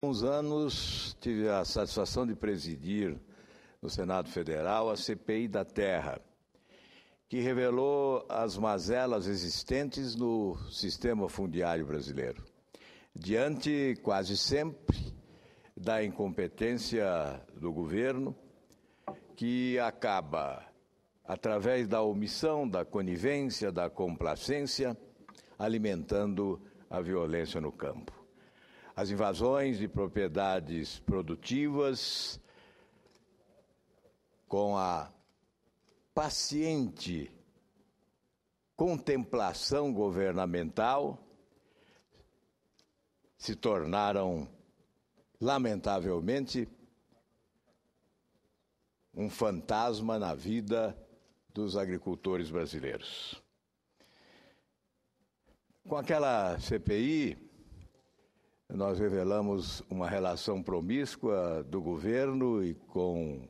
Há uns anos tive a satisfação de presidir no Senado Federal a CPI da Terra, que revelou as mazelas existentes no sistema fundiário brasileiro, diante quase sempre da incompetência do governo, que acaba, através da omissão, da conivência, da complacência, alimentando a violência no campo. As invasões de propriedades produtivas, com a paciente contemplação governamental, se tornaram, lamentavelmente, um fantasma na vida dos agricultores brasileiros. Com aquela CPI, nós revelamos uma relação promíscua do governo e com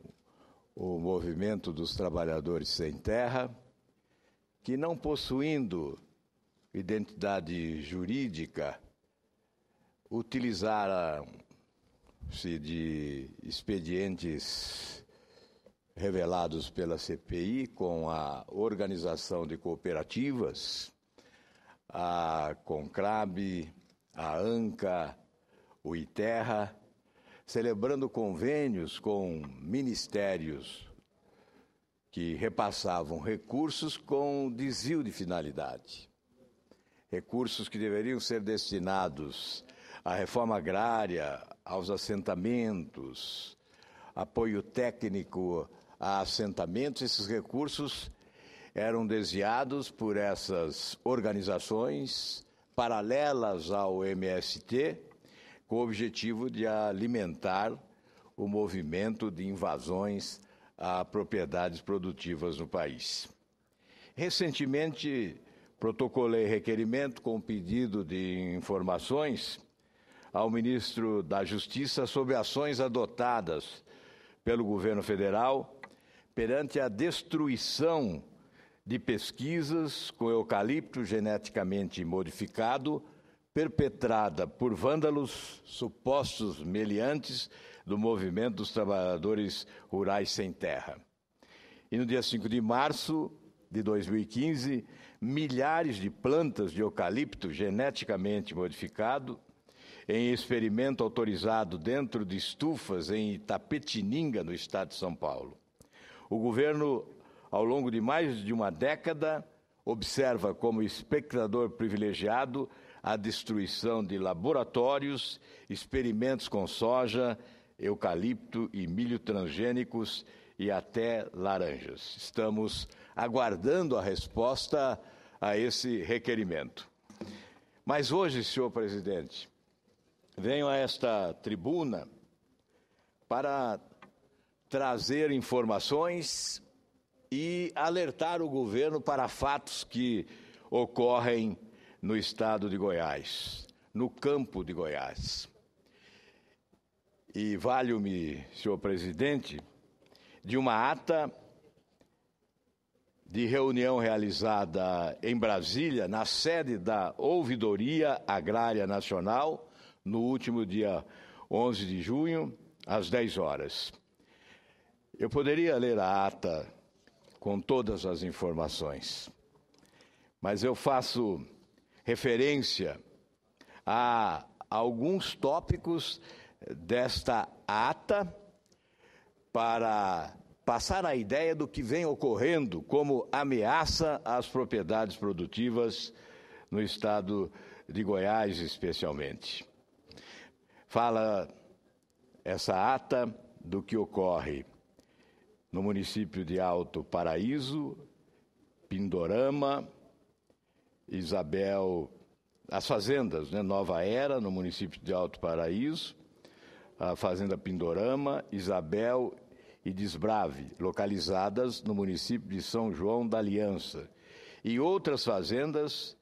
o movimento dos trabalhadores sem terra, que, não possuindo identidade jurídica, utilizaram-se de expedientes revelados pela CPI com a organização de cooperativas, a Concrab, a ANCA, o ITERRA, celebrando convênios com ministérios que repassavam recursos com desvio de finalidade. Recursos que deveriam ser destinados à reforma agrária, aos assentamentos, apoio técnico a assentamentos. Esses recursos eram desviados por essas organizações paralelas ao MST, com o objetivo de alimentar o movimento de invasões a propriedades produtivas no país. Recentemente, protocolei requerimento com pedido de informações ao ministro da Justiça sobre ações adotadas pelo governo federal perante a destruição de pesquisas com eucalipto geneticamente modificado, perpetrada por vândalos supostos meliantes do movimento dos trabalhadores rurais sem terra. E no dia 5 de março de 2015, milhares de plantas de eucalipto geneticamente modificado, em experimento autorizado dentro de estufas em Itapetininga, no estado de São Paulo. O governo, ao longo de mais de uma década, observa como espectador privilegiado a destruição de laboratórios, experimentos com soja, eucalipto e milho transgênicos e até laranjas. Estamos aguardando a resposta a esse requerimento. Mas hoje, senhor presidente, venho a esta tribuna para trazer informações e alertar o governo para fatos que ocorrem no estado de Goiás, no campo de Goiás. E valho-me, senhor presidente, de uma ata de reunião realizada em Brasília, na sede da Ouvidoria Agrária Nacional, no último dia 11 de junho, às 10 horas. Eu poderia ler a ata com todas as informações, mas eu faço referência a alguns tópicos desta ata para passar a ideia do que vem ocorrendo como ameaça às propriedades produtivas no estado de Goiás, especialmente. Fala essa ata do que ocorre no município de Alto Paraíso, Pindorama, Isabel, as fazendas, Nova Era, no município de Alto Paraíso, a fazenda Pindorama, Isabel e Desbrave, localizadas no município de São João da Aliança, e outras fazendas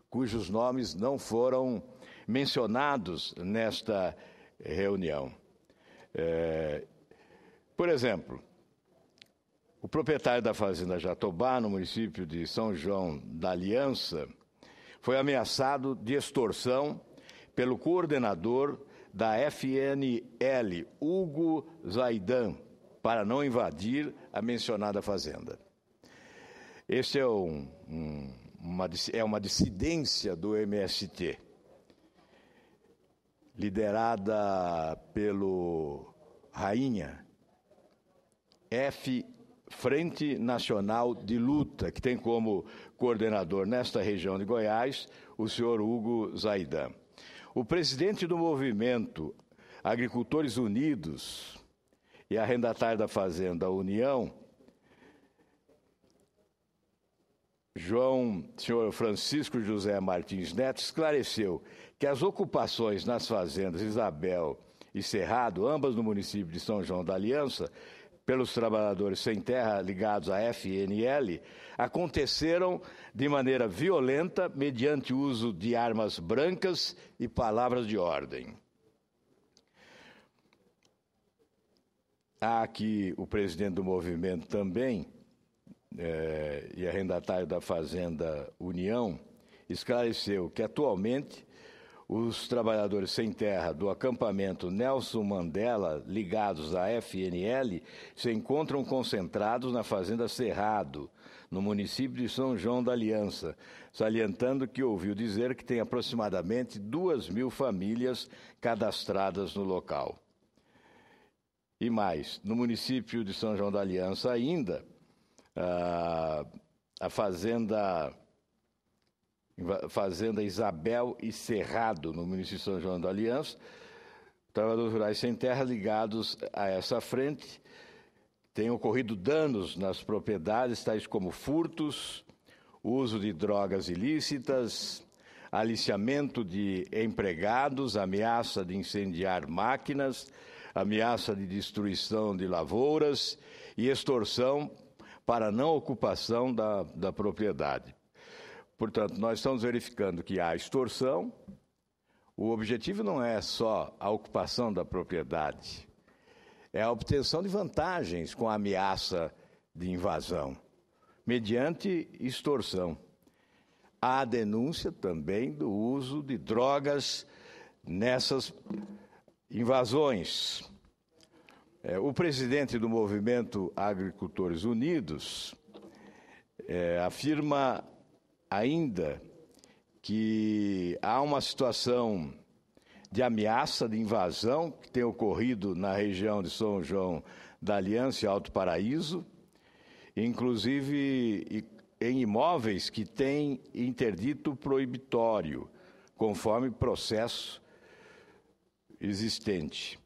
cujos nomes não foram mencionados nesta reunião. Por exemplo, o proprietário da fazenda Jatobá, no município de São João da Aliança, foi ameaçado de extorsão pelo coordenador da FNL, Hugo Zaidan, para não invadir a mencionada fazenda. Este é uma dissidência do MST, liderada pelo Rainha, Frente Nacional de Luta, que tem como coordenador nesta região de Goiás o senhor Hugo Zaidan. O presidente do movimento Agricultores Unidos e arrendatário da Fazenda União, senhor Francisco José Martins Neto, esclareceu que as ocupações nas fazendas Isabel e Cerrado, ambas no município de São João da Aliança, pelos trabalhadores sem terra ligados à FNL, aconteceram de maneira violenta, mediante o uso de armas brancas e palavras de ordem. Há aqui o presidente do movimento também, e arrendatário da Fazenda União, esclareceu que atualmente os trabalhadores sem terra do acampamento Nelson Mandela, ligados à FNL, se encontram concentrados na Fazenda Cerrado, no município de São João da Aliança, salientando que ouviu dizer que tem aproximadamente 2.000 famílias cadastradas no local. E mais, no município de São João da Aliança ainda, a Fazenda Isabel e Cerrado, no município de São João da Aliança, trabalhadores rurais sem terra ligados a essa frente, têm ocorrido danos nas propriedades, tais como furtos, uso de drogas ilícitas, aliciamento de empregados, ameaça de incendiar máquinas, ameaça de destruição de lavouras e extorsão para não ocupação da propriedade. Portanto, nós estamos verificando que há extorsão. O objetivo não é só a ocupação da propriedade, é a obtenção de vantagens com a ameaça de invasão, mediante extorsão. Há denúncia também do uso de drogas nessas invasões. O presidente do Movimento Agricultores Unidos afirma ainda que há uma situação de ameaça de invasão que tem ocorrido na região de São João da Aliança e Alto Paraíso, inclusive em imóveis que têm interdito proibitório, conforme processo existente.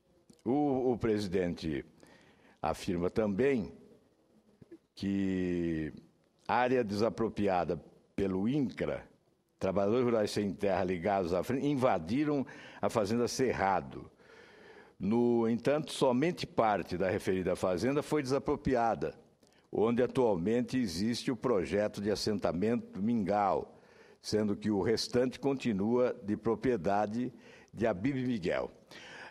O presidente afirma também que área desapropriada pelo INCRA, trabalhadores rurais sem terra ligados à frente, invadiram a Fazenda Cerrado. No entanto, somente parte da referida fazenda foi desapropriada, onde atualmente existe o projeto de assentamento Mingau, sendo que o restante continua de propriedade de Abílio Miguel.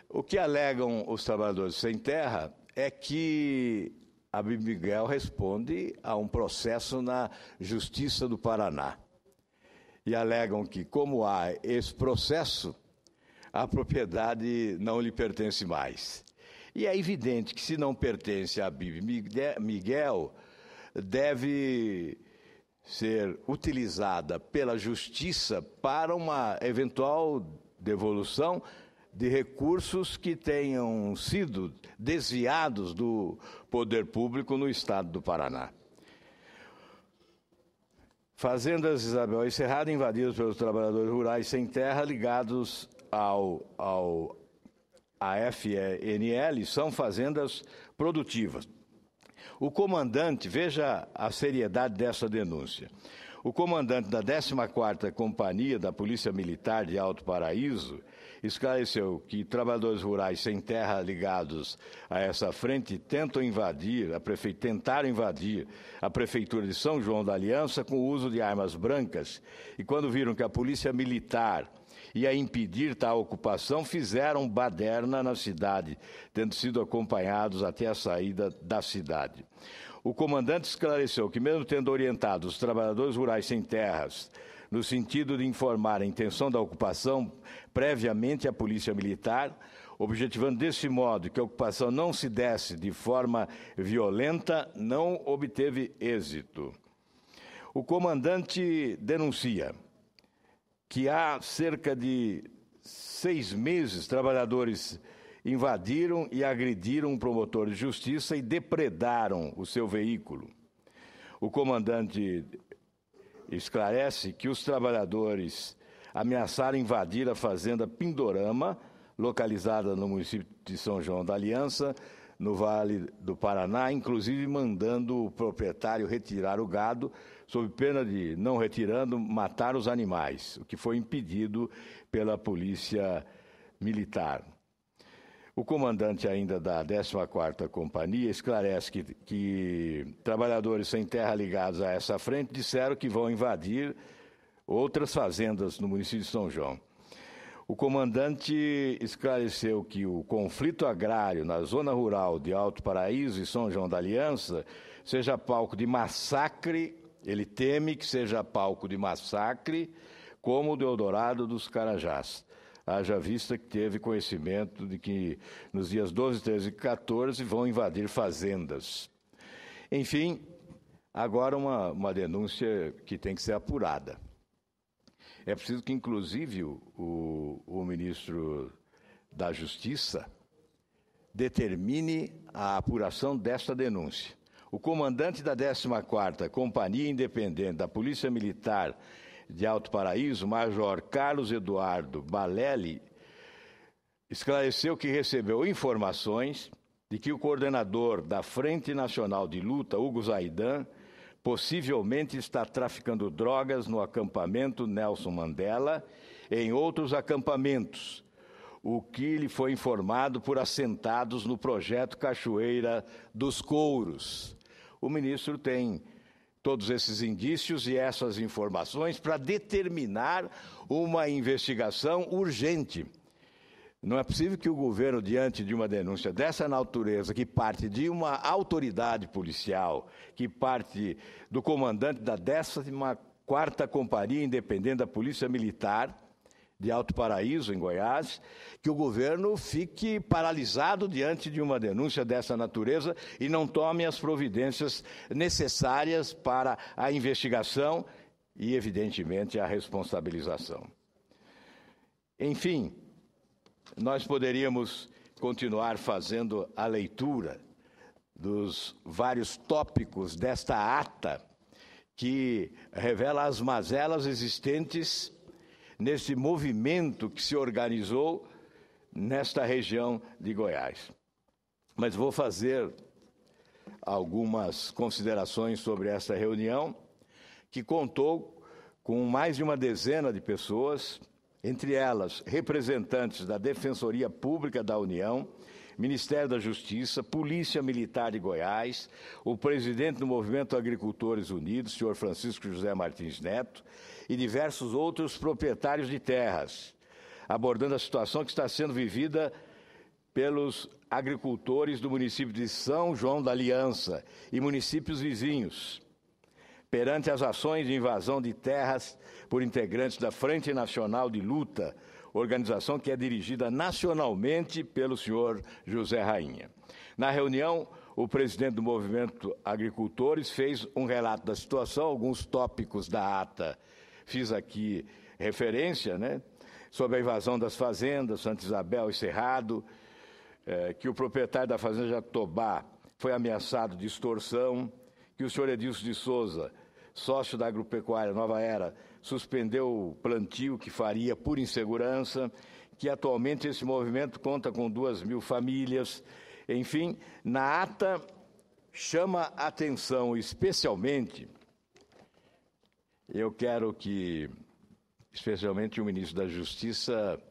O que alegam os trabalhadores sem terra é que Abílio Miguel responde a um processo na Justiça do Paraná. E alegam que, como há esse processo, a propriedade não lhe pertence mais. E é evidente que, se não pertence a Abílio Miguel, deve ser utilizada pela Justiça para uma eventual devolução de recursos que tenham sido desviados do poder público no estado do Paraná. Fazendas Isabel e Cerrado invadidas pelos trabalhadores rurais sem terra ligados à FNL são fazendas produtivas. O comandante, veja a seriedade dessa denúncia, o comandante da 14ª Companhia da Polícia Militar de Alto Paraíso esclareceu que trabalhadores rurais sem terra ligados a essa frente tentaram invadir a Prefeitura de São João da Aliança com o uso de armas brancas e, quando viram que a Polícia Militar ia impedir tal ocupação, fizeram baderna na cidade, tendo sido acompanhados até a saída da cidade. O comandante esclareceu que, mesmo tendo orientado os trabalhadores rurais sem terras no sentido de informar a intenção da ocupação previamente à Polícia Militar, objetivando desse modo que a ocupação não se desse de forma violenta, não obteve êxito. O comandante denuncia que há cerca de 6 meses trabalhadores invadiram e agrediram um promotor de justiça e depredaram o seu veículo. O comandante esclarece que os trabalhadores ameaçaram invadir a fazenda Pindorama, localizada no município de São João da Aliança, no Vale do Paraná, inclusive mandando o proprietário retirar o gado, sob pena de, não retirando, matar os animais, o que foi impedido pela Polícia Militar. O comandante ainda da 14ª Companhia esclarece que trabalhadores sem terra ligados a essa frente disseram que vão invadir outras fazendas no município de São João. O comandante esclareceu que o conflito agrário na zona rural de Alto Paraíso e São João da Aliança seja palco de massacre, ele teme que seja palco de massacre, como o do Eldorado dos Carajás. Haja vista que teve conhecimento de que nos dias 12, 13 e 14 vão invadir fazendas. Enfim, agora uma denúncia que tem que ser apurada. É preciso que, inclusive, o ministro da Justiça determine a apuração desta denúncia. O comandante da 14ª Companhia Independente da Polícia Militar de Alto Paraíso, Major Carlos Eduardo Balelli, esclareceu que recebeu informações de que o coordenador da Frente Nacional de Luta, Hugo Zaidan, possivelmente está traficando drogas no acampamento Nelson Mandela e em outros acampamentos, o que lhe foi informado por assentados no projeto Cachoeira dos Couros. O ministro tem todos esses indícios e essas informações para determinar uma investigação urgente. Não é possível que o governo, diante de uma denúncia dessa natureza, que parte de uma autoridade policial, que parte do comandante da 14ª Companhia Independente da Polícia Militar de Alto Paraíso, em Goiás, que o governo fique paralisado diante de uma denúncia dessa natureza e não tome as providências necessárias para a investigação e, evidentemente, a responsabilização. Enfim, nós poderíamos continuar fazendo a leitura dos vários tópicos desta ata que revela as mazelas existentes nesse movimento que se organizou nesta região de Goiás. Mas vou fazer algumas considerações sobre essa reunião, que contou com mais de uma dezena de pessoas, entre elas representantes da Defensoria Pública da União, Ministério da Justiça, Polícia Militar de Goiás, o presidente do Movimento Agricultores Unidos, senhor Francisco José Martins Neto, e diversos outros proprietários de terras, abordando a situação que está sendo vivida pelos agricultores do município de São João da Aliança e municípios vizinhos, perante as ações de invasão de terras por integrantes da Frente Nacional de Luta, organização que é dirigida nacionalmente pelo senhor José Rainha. Na reunião, o presidente do Movimento Agricultores fez um relato da situação, alguns tópicos da ata fiz aqui referência, sobre a invasão das fazendas, Santa Isabel e Cerrado, que o proprietário da fazenda Jatobá foi ameaçado de extorsão, que o senhor Edilson de Souza, sócio da Agropecuária Nova Era, suspendeu o plantio que faria por insegurança, que atualmente esse movimento conta com 2.000 famílias. Enfim, na ata chama atenção especialmente, eu quero que, especialmente o ministro da Justiça,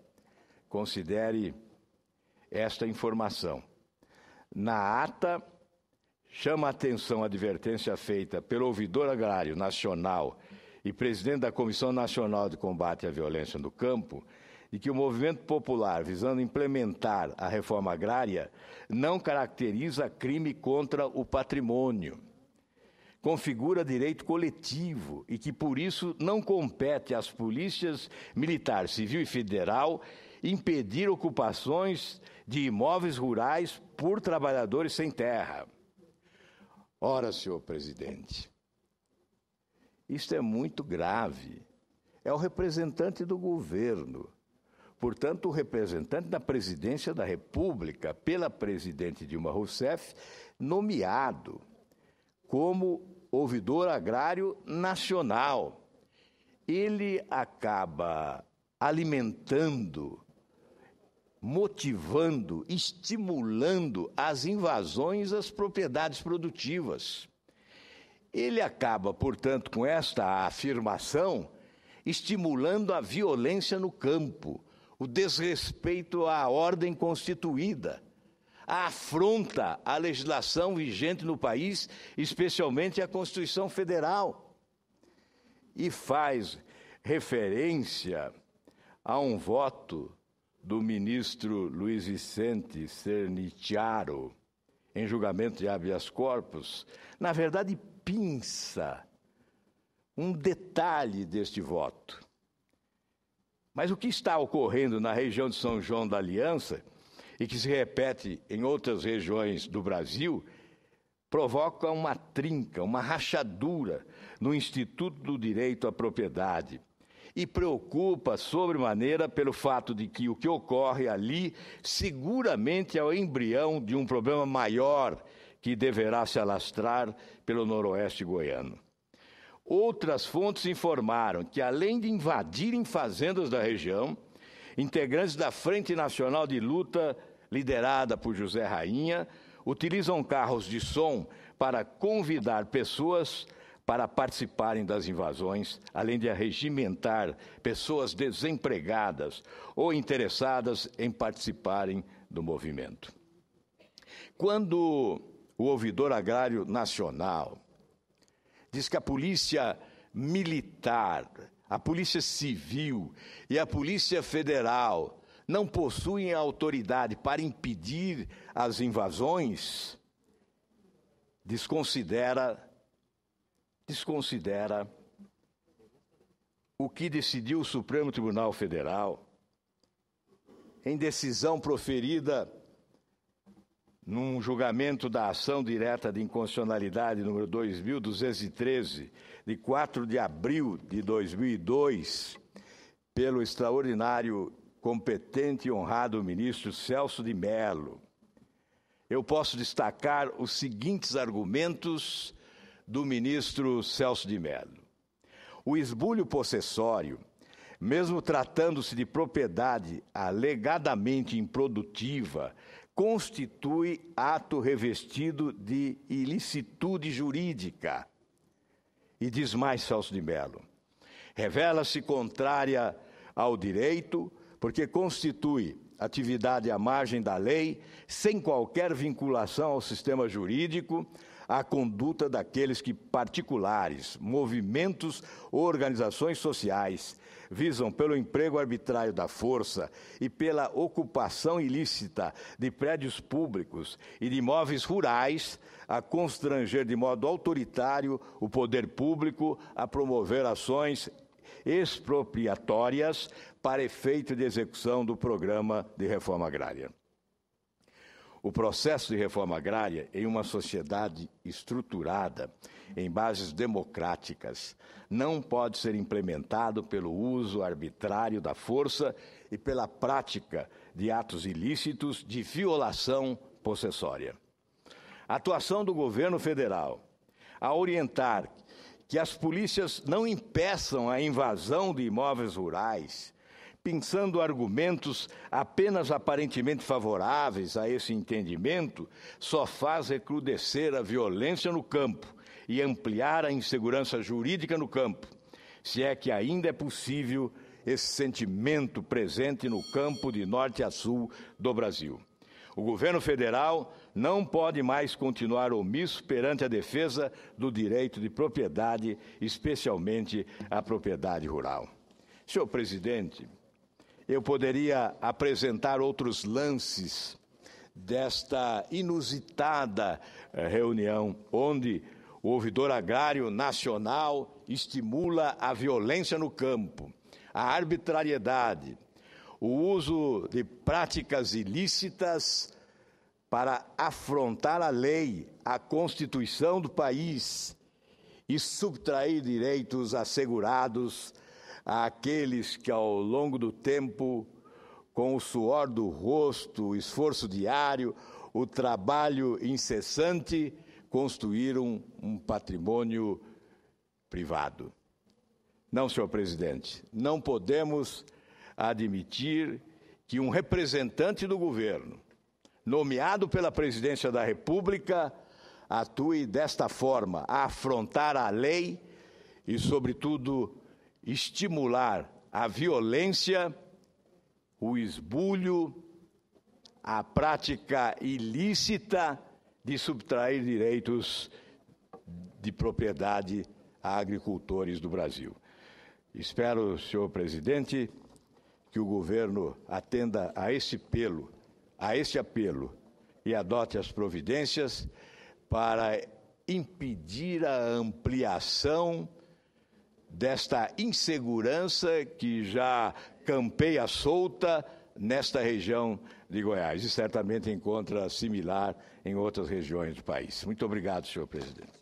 considere esta informação. Na ata, chama a atenção a advertência feita pelo ouvidor agrário nacional e presidente da Comissão Nacional de Combate à Violência no Campo, de que o movimento popular, visando implementar a reforma agrária, não caracteriza crime contra o patrimônio, configura direito coletivo e que, por isso, não compete às polícias militar, civil e federal impedir ocupações de imóveis rurais por trabalhadores sem terra. Ora, senhor presidente, isto é muito grave. É o representante do governo, portanto, o representante da presidência da República, pela presidente Dilma Rousseff, nomeado como ouvidor agrário nacional. Ele acaba alimentando, motivando, estimulando as invasões às propriedades produtivas. Ele acaba, portanto, com esta afirmação, estimulando a violência no campo, o desrespeito à ordem constituída, a afronta à legislação vigente no país, especialmente à Constituição Federal, e faz referência a um voto do ministro Luiz Vicente Sernicharo, em julgamento de habeas corpus, na verdade, pinça um detalhe deste voto. Mas o que está ocorrendo na região de São João da Aliança, e que se repete em outras regiões do Brasil, provoca uma trinca, uma rachadura no Instituto do Direito à Propriedade, e preocupa sobremaneira pelo fato de que o que ocorre ali seguramente é o embrião de um problema maior que deverá se alastrar pelo noroeste goiano. Outras fontes informaram que, além de invadirem fazendas da região, integrantes da Frente Nacional de Luta, liderada por José Rainha, utilizam carros de som para convidar pessoas para participarem das invasões, além de arregimentar pessoas desempregadas ou interessadas em participarem do movimento. Quando o ouvidor agrário nacional diz que a polícia militar, a polícia civil e a polícia federal não possuem autoridade para impedir as invasões, desconsidera o que decidiu o Supremo Tribunal Federal em decisão proferida num julgamento da ação direta de inconstitucionalidade número 2.213, de 4 de abril de 2002, pelo extraordinário, competente e honrado ministro Celso de Mello. Eu posso destacar os seguintes argumentos do ministro Celso de Mello. O esbulho possessório, mesmo tratando-se de propriedade alegadamente improdutiva, constitui ato revestido de ilicitude jurídica. E diz mais Celso de Mello, revela-se contrária ao direito, porque constitui atividade à margem da lei, sem qualquer vinculação ao sistema jurídico, a conduta daqueles que particulares, movimentos ou organizações sociais visam pelo emprego arbitrário da força e pela ocupação ilícita de prédios públicos e de imóveis rurais a constranger de modo autoritário o poder público a promover ações expropriatórias para efeito de execução do programa de reforma agrária. O processo de reforma agrária em uma sociedade estruturada em bases democráticas não pode ser implementado pelo uso arbitrário da força e pela prática de atos ilícitos de violação possessória. A atuação do governo federal a orientar que as polícias não impeçam a invasão de imóveis rurais, pensando argumentos apenas aparentemente favoráveis a esse entendimento, só faz recrudescer a violência no campo e ampliar a insegurança jurídica no campo, se é que ainda é possível esse sentimento presente no campo de norte a sul do Brasil. O governo federal não pode mais continuar omisso perante a defesa do direito de propriedade, especialmente a propriedade rural. Senhor presidente, eu poderia apresentar outros lances desta inusitada reunião, onde o ouvidor agrário nacional estimula a violência no campo, a arbitrariedade, o uso de práticas ilícitas para afrontar a lei, a Constituição do país e subtrair direitos assegurados àqueles que, ao longo do tempo, com o suor do rosto, o esforço diário, o trabalho incessante, construíram um patrimônio privado. Não, senhor presidente, não podemos admitir que um representante do governo, nomeado pela presidência da República, atue desta forma, a afrontar a lei e, sobretudo, estimular a violência, o esbulho, a prática ilícita de subtrair direitos de propriedade a agricultores do Brasil. Espero, senhor presidente, que o governo atenda a esse apelo e adote as providências para impedir a ampliação desta insegurança que já campeia solta nesta região de Goiás e certamente encontra similar em outras regiões do país. Muito obrigado, senhor presidente.